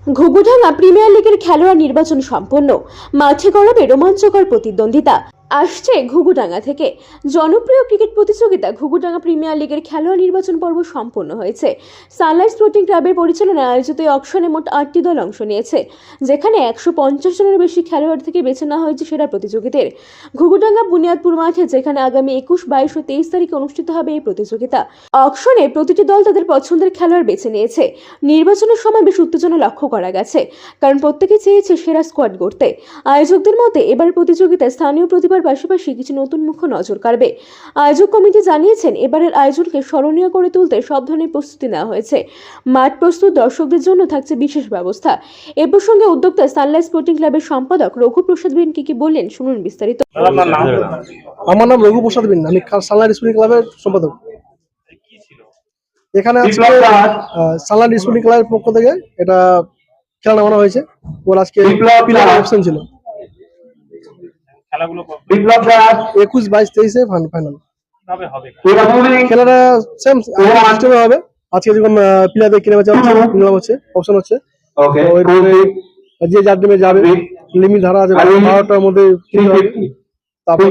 Ghughudanga premier লিগের খেলোয়াড় নির্বাচন সম্পন্ন। মাঠে গড়াবে রোমাঞ্চকর প্রতিদ্বন্দ্বিতা। আসছে ঘুঘুডাঙ্গা থেকে। জনপ্রিয় ক্রিকেট প্রতিযোগিতা ঘুঘুডাঙ্গা প্রিমিয়ার লিগের খেলোয়াড় নির্বাচন পর্ব সম্পন্ন হয়েছে। সানলাইট স্পোর্টিং ক্লাবের পরিচালনায় আয়োজিত এই অকশনে মোট 8টি দল অংশ নিয়েছে, যেখানে 150 জনের বেশি খেলোয়াড় থেকে বেছে নেওয়া হয়েছে সেরা প্রতিযোগীদের। ঘুঘুডাঙ্গা বুনিয়াদপুর মাঠে, যেখানে আগামী 21, 22 ও 23 তারিখে অনুষ্ঠিত হবে এই প্রতিযোগিতা। অকশনে প্রতিটি দল তাদের পছন্দের খেলোয়াড় বেছে নিয়েছে। নির্বাচনের সময় বেশ উত্তেজনা লক্ষ্য করা গেছে, কারণ প্রত্যেকে চেয়েছে সেরা স্কোয়াড গড়তে। আয়োজকদের মতে এবার প্রতিযোগিতায় স্থানীয় প্রতিভার পাশাপাশি কিছু নতুন মুখ নজর কাড়বে। আয়োজক কমিটি জানিয়েছেন, এবারের আয়োজনকে স্মরণীয় করে তুলতে সব ধরনের প্রস্তুতি নেওয়া হয়েছে। মাঠ প্রস্তুত, দর্শকদের জন্য থাকছে বিশেষ ব্যবস্থা। এ প্রসঙ্গে উদ্যোক্তা সানলাইট স্পোর্টিং ক্লাবের সম্পাদক রঘুপ্রসাদ বিন কি বললেন, শুনুন বিস্তারিত। আমার নাম রঘুপ্রসাদ বিন, আমি সানলাইট স্পোর্টিং ক্লাবের সম্পাদক। এখানে সানলাইট স্পোর্টিং ক্লাবের পক্ষ থেকে এটা খেলা নামানো হয়েছে। ওর আজকে অপশন ছিল 21, 22, 23 ফাইনাল। খেলাটা সেম সিস্টেমে হবে। আজকে যখন প্লেয়ারদের কিনে বেচা হচ্ছে, অপশন হচ্ছে, যে যার টিমে যাবে লিমিট ধারা আছে 12টার মধ্যে কিনতে হবে। তারপর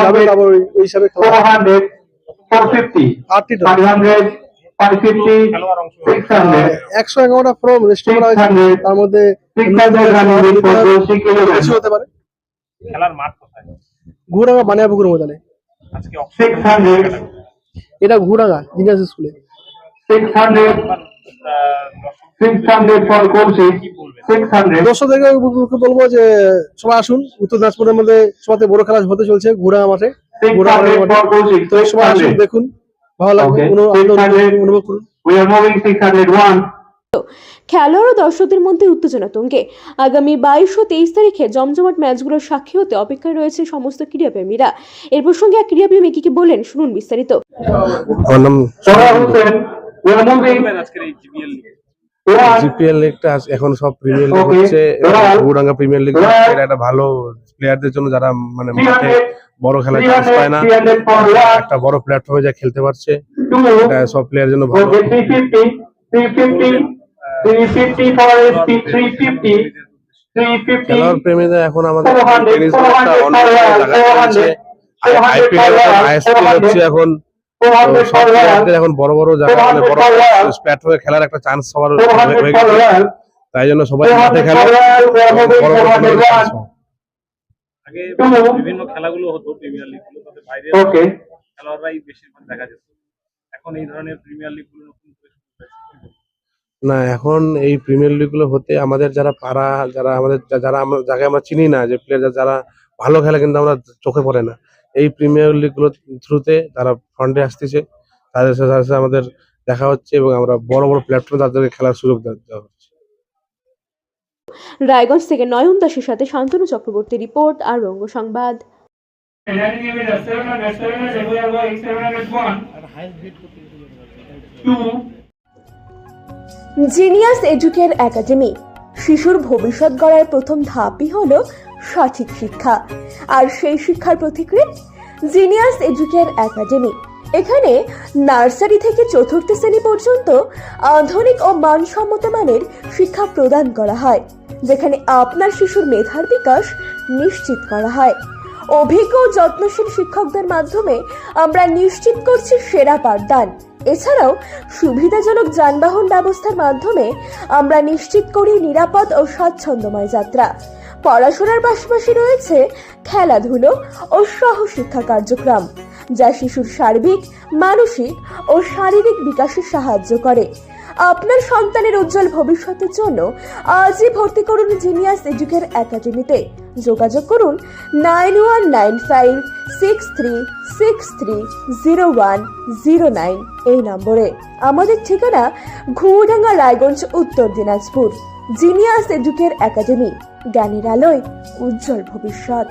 যাবে, তারপর ওই হিসাবে খেলা 111টা ফর্ম রেজিস্টার করা হয়েছে। তার মধ্যে বেশি হতে পারে। খেলার মাঠ কোথায়? ঘুরাঙ্গা বানিয়াপুকুর ময়দানে। আজকে 600 এটা ঘুরাঙ্গা জিনিয়াস স্কুলে। 600 ফর কোর্সে 600 দর্শকদেরকে বলবো যে সবাই আসুন। উত্তর দিনাজপুরের মধ্যে সবথেকে বড় খেলা হতে চলছে ঘুরাঙ্গা মাঠে। তো সবাই আসুন, দেখুন, ভালো লাগবে, অনুভব করুন। We are moving 601. খেলোয়াড় ও দর্শকদের মধ্যে উত্তেজনা তুঙ্গে। আগামী 22 ও 23 তারিখে জমজমাট ম্যাচগুলোর সাক্ষী হতে অপেক্ষায় রয়েছে সমস্ত ক্রীড়াপ্রেমীরা। এর প্রসঙ্গে এক ক্রীড়াপ্রেমী কি বলেন, শুনুন বিস্তারিত। জিপিএল লিগটা এখন সব প্রিমিয়ার লিগ হচ্ছে। ঘুঘুডাঙ্গা প্রিমিয়ার লিগ এটা একটা ভালো প্লেয়ারদের জন্য, যারা মানে মাঠে বড় খেলার চান্স পায় না, একটা বড় প্ল্যাটফর্মে যা খেলতে পারছে, এটা সব প্লেয়ারের জন্য ভালো। খেলোয়াড় প্রেমীরা এখন আমাদের টেনিস একটা অন্য জায়গায় চলছে। আইপিএল হচ্ছে এখন, সব প্লেয়ারদের এখন বড় বড় জায়গা, মানে বড় প্ল্যাটফর্মে খেলার একটা চান্স সবার হয়ে গেছে। তাই জন্য সবাই মাঠে খেলে আগে বিভিন্ন খেলাগুলো হতো প্রিমিয়ার লিগ গুলো, তবে বাইরে খেলোয়াড়রাই বেশিরভাগ দেখা যেত। এখন এই ধরনের প্রিমিয়ার লিগ গুলো নতুন করে না, এখন এই প্রিমিয়ার লিগ গুলো হতে আমাদের যারা পাড়া, যারা আমাদের যাকে আমরা চিনি না, যে প্লেয়ার যারা ভালো খেলে কিন্তু আমরা চোখে পড়ে না, এই প্রিমিয়ার লিগ গুলোর থ্রুতে তারা ফ্রন্টে আসতেছে, তাদের সাথে আমাদের দেখা হচ্ছে এবং আমরা বড় বড় প্ল্যাটফর্মে তাদেরকে খেলার সুযোগ দেওয়া হচ্ছে। রায়গঞ্জ থেকে নয়ন দাসের সাথে শান্তনু চক্রবর্তী রিপোর্ট, আর Banga Sangbad. Genius educare academy. শিশুর ভবিষ্যৎ গড়ার প্রথম ধাপই হলো সঠিক শিক্ষা, আর সেই শিক্ষার প্রতিক্রিয়া জিনিয়াস এডুকের একাডেমি। এখানে নার্সারি থেকে 4র্থ শ্রেণী পর্যন্ত আধুনিক ও মানসম্মত মানের শিক্ষা প্রদান করা হয়, যেখানে আপনার শিশুর মেধার বিকাশ নিশ্চিত করা হয়। অভিজ্ঞ ও যত্নশীল শিক্ষকদের মাধ্যমে আমরা নিশ্চিত করছি সেরা পাঠদান। এছাড়াও সুবিধাজনক যানবাহন ব্যবস্থার মাধ্যমে আমরা নিশ্চিত করি নিরাপদ ও স্বাচ্ছন্দ্যময় যাত্রা। পড়াশোনার পাশাপাশি রয়েছে খেলাধুলো ও সহশিক্ষা কার্যক্রম, যা শিশুর সার্বিক, মানসিক ও শারীরিক বিকাশে সাহায্য করে। আপনার সন্তানের উজ্জ্বল ভবিষ্যতের জন্য আজই ভর্তি করুন জিনিয়াস এডুকের একাডেমিতে। যোগাযোগ করুন 919563630109 এই নম্বরে। আমাদের ঠিকানা ঘুঘুডাঙ্গা, রায়গঞ্জ, উত্তর দিনাজপুর। জিনিয়াস এডুকের একাডেমি, জ্ঞানের আলোয় উজ্জ্বল ভবিষ্যৎ।